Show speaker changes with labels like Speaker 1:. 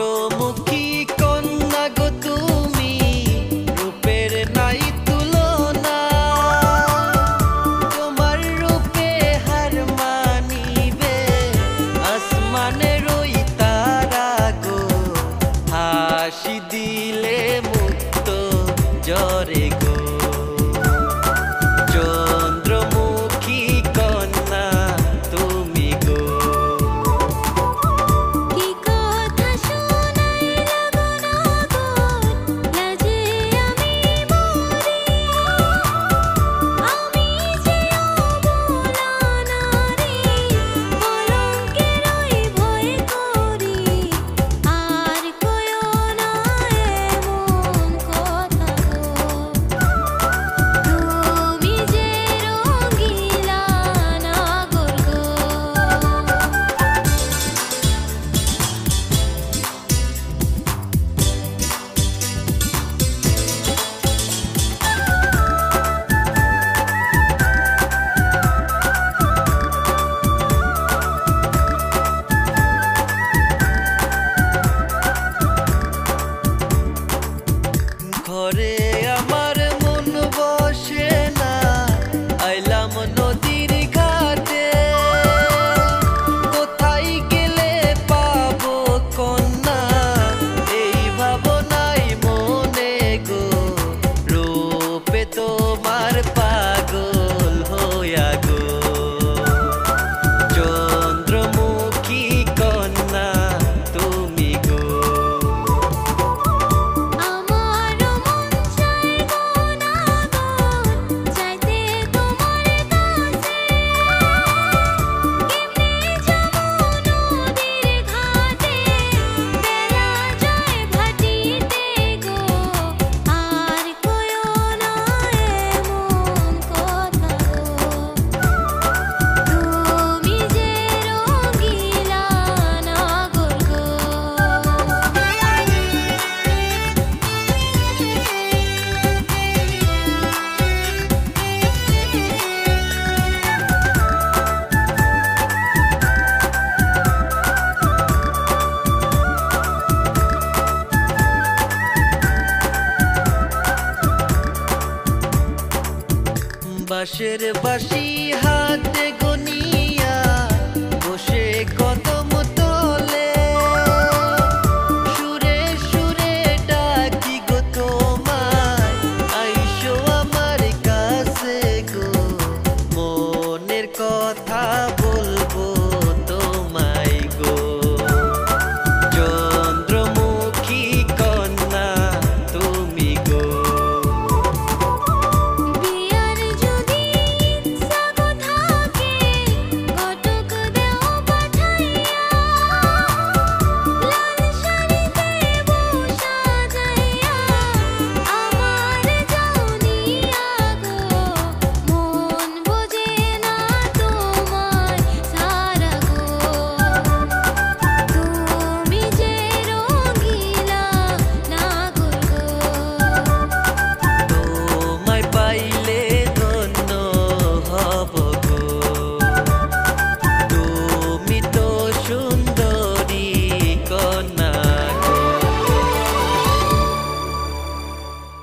Speaker 1: চন্দ্রমুখী কন্যা গো তুমি, রূপের নাই তুলনা। তোমার রূপে হার মানিবে আসমানের ওই তারা গো। হাসি দিলে মুক্ত জরে গো। চন্দ্রমুখী কন্যা তুমি গো। ঘরে আমার মন বসে না, আইলাম নদীর ঘাটে। কোথায় গেলে পাবো কন্যা, এই ভাবনাই মনে গো। রূপে তোমার পাগল হইয়া গো। চন্দ্রমুখী কন্যা তুমি গো। বাঁশের বাঁশি